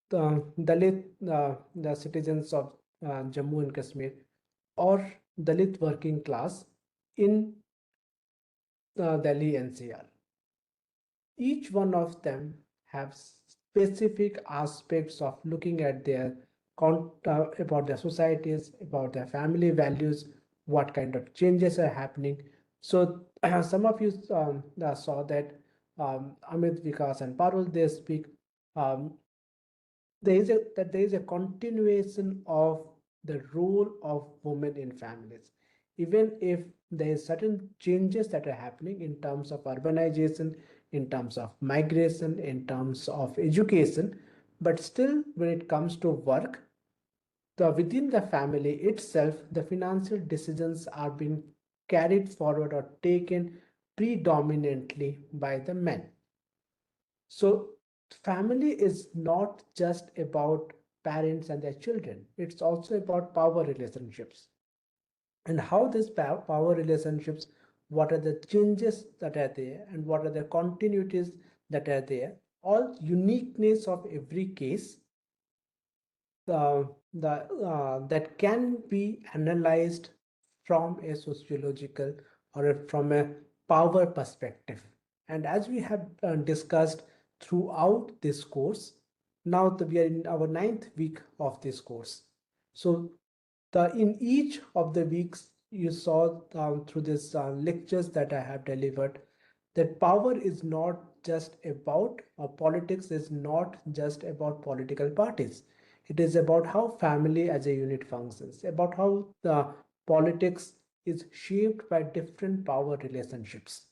the Dalit, the citizens of Jammu and Kashmir, or Dalit working class in Delhi NCR. Each one of them have specific aspects of looking at their about their societies, about their family values, what kind of changes are happening. So some of you saw that Amit, Vikas, and Parul, they speak. Um, there is a continuation of the role of women in families, even if there is certain changes that are happening in terms of urbanization, in terms of migration, in terms of education, but still when it comes to work, within the family itself, the financial decisions are being carried forward or taken predominantly by the men. So, family is not just about parents and their children, it's also about power relationships. And how these power relationships, what are the changes that are there, and what are the continuities that are there, all uniqueness of every case that can be analyzed from a sociological or from a power perspective. And as we have discussed throughout this course, now that we are in our ninth week of this course. So in each of the weeks, you saw through these lectures that I have delivered, that power is not just about, or politics is not just about political parties. It is about how family as a unit functions, about how the politics is shaped by different power relationships.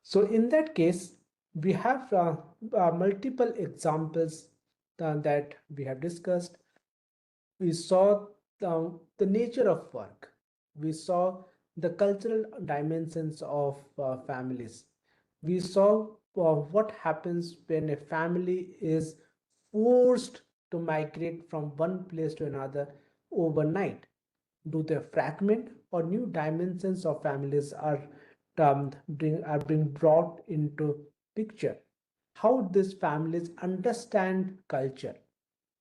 So in that case, we have multiple examples that we have discussed. We saw the nature of work. We saw the cultural dimensions of families. We saw what happens when a family is forced to migrate from one place to another overnight. Do they fragment, or new dimensions of families are being brought into picture? How these families understand culture,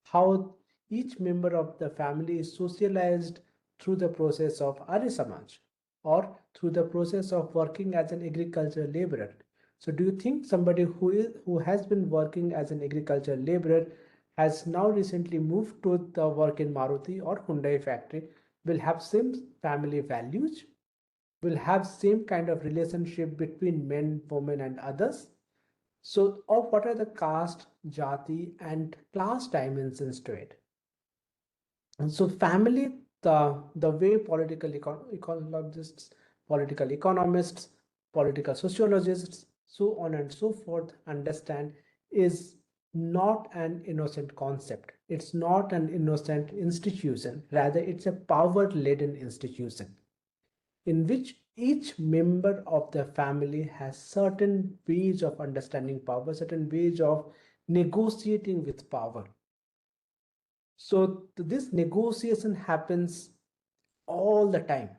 how each member of the family is socialized through the process of Arya Samaj or through the process of working as an agricultural laborer. So do you think somebody who has been working as an agricultural laborer has now recently moved to the work in Maruti or Hyundai factory will have same family values, will have same kind of relationship between men, women, and others? So, or what are the caste, jati, and class dimensions to it? And so, family, the way political ecologists, political economists, political sociologists, so on and so forth, understand is not an innocent concept. It's not an innocent institution. Rather, it's a power-laden institution in which each member of the family has certain ways of understanding power, certain ways of negotiating with power. So this negotiation happens all the time.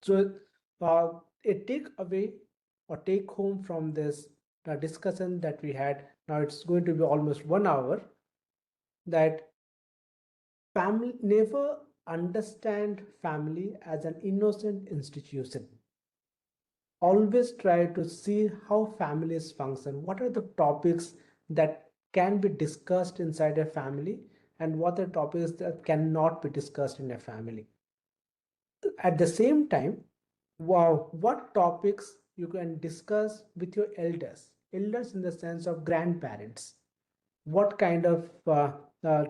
So a take away or take home from this discussion that we had, now it's going to be almost 1 hour, that family never understand family as an innocent institution. Always try to see how families function, what are the topics that can be discussed inside a family and what are topics that cannot be discussed in a family. At the same time, wow, what topics you can discuss with your elders in the sense of grandparents, what kind of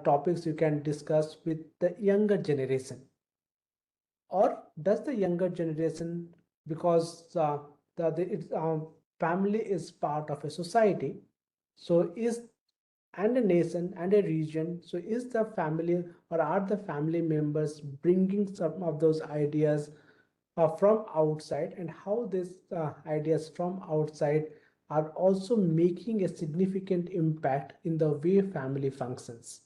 topics you can discuss with the younger generation, or does the younger generation, because family is part of a society, so is and a nation and a region, so is the family or are the family members bringing some of those ideas from outside, and how these ideas from outside are also making a significant impact in the way family functions.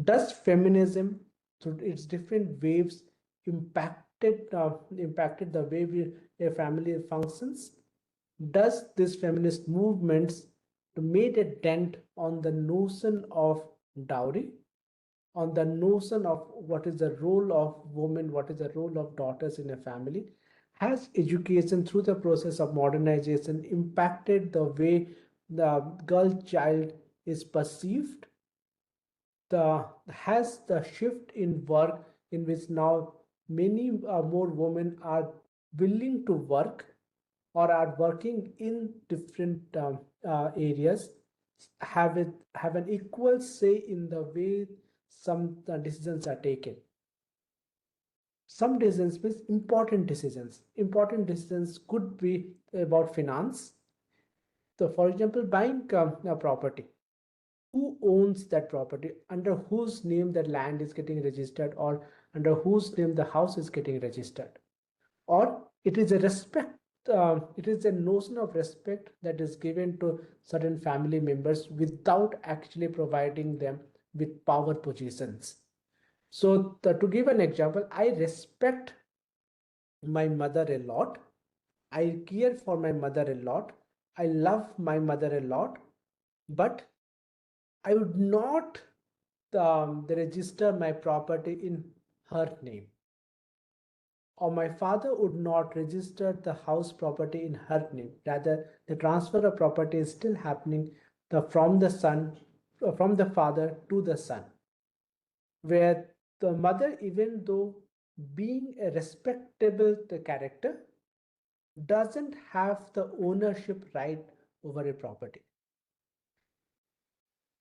Does feminism through its different waves impacted the way a family functions? Does this feminist movements made a dent on the notion of dowry, on the notion of what is the role of women, what is the role of daughters in a family? Has education through the process of modernization impacted the way the girl child is perceived? Has the shift in work, in which now many more women are willing to work or are working in different areas, have an equal say in the way some decisions are taken? Some decisions means important decisions. Important decisions could be about finance. So, for example, buying a property. Who owns that property? Under whose name the land is getting registered, or under whose name the house is getting registered? Or it is a respect. It is a notion of respect that is given to certain family members without actually providing them with power positions. So, to give an example, I respect my mother a lot. I care for my mother a lot. I love my mother a lot, but I would not register my property in her name. Or my father would not register the house property in her name. Rather, the transfer of property is still happening from the son, from the father to the son, where the mother, even though being a respectable character, doesn't have the ownership right over a property.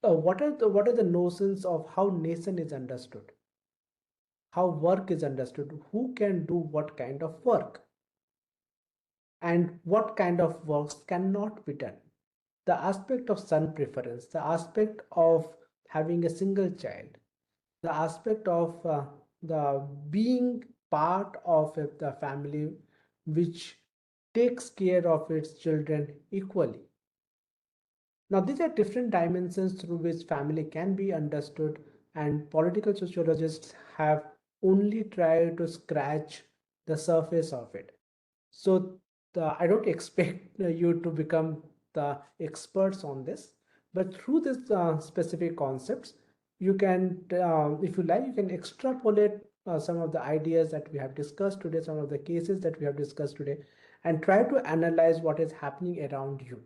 What are the notions of how nation is understood, how work is understood, who can do what kind of work, and what kind of works cannot be done? The aspect of son preference, the aspect of having a single child, the aspect of the being part of the family which takes care of its children equally. Now, these are different dimensions through which family can be understood, and political sociologists have only tried to scratch the surface of it. So, I don't expect you to become the experts on this, but through these specific concepts, you can, if you like, you can extrapolate some of the ideas that we have discussed today, some of the cases that we have discussed today, and try to analyze what is happening around you,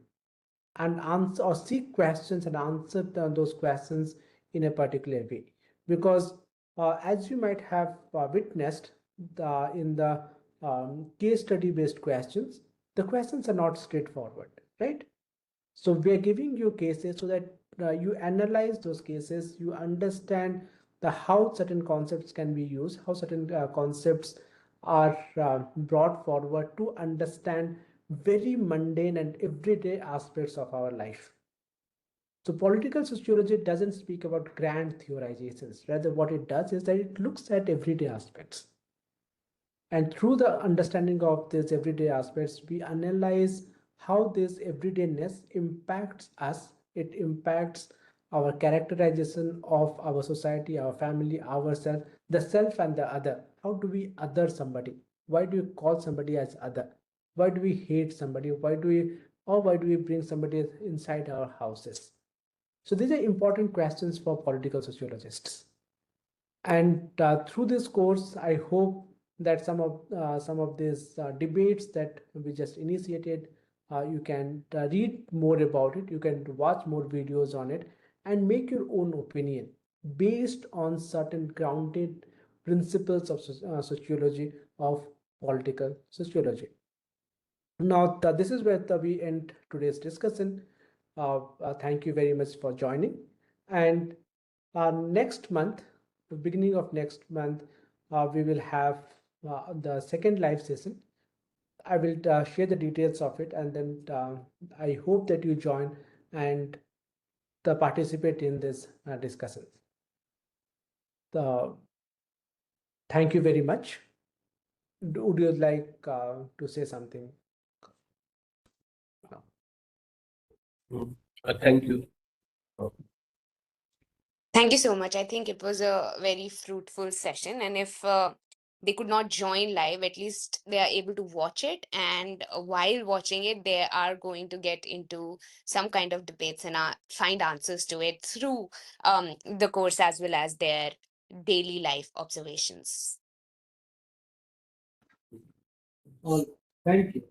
and answer or seek questions and answer those questions in a particular way. Because as you might have witnessed in the case study based questions, the questions are not straightforward, right? So we are giving you cases so that you analyze those cases, you understand the how certain concepts can be used, how certain concepts are brought forward to understand very mundane and everyday aspects of our life. So political sociology doesn't speak about grand theorizations. Rather, what it does is that it looks at everyday aspects. And through the understanding of these everyday aspects, we analyze how this everydayness impacts us. It impacts our characterization of our society, our family, ourselves, the self and the other. How do we other somebody? Why do we call somebody as other? Why do we hate somebody? Why do we bring somebody inside our houses? So these are important questions for political sociologists. And through this course, I hope that some of these debates that we just initiated, you can read more about it, you can watch more videos on it, and make your own opinion based on certain grounded principles of sociology, of political sociology. Now, this is where we end today's discussion. Thank you very much for joining. And next month, the beginning of next month, we will have the second live session. I will share the details of it, and then I hope that you join and participate in this discussion. Thank you very much. Would you like to say something? Thank you. Thank you so much. I think it was a very fruitful session. And if they could not join live, at least they are able to watch it. And while watching it, they are going to get into some kind of debates and find answers to it through the course as well as their daily life observations. All. Thank you.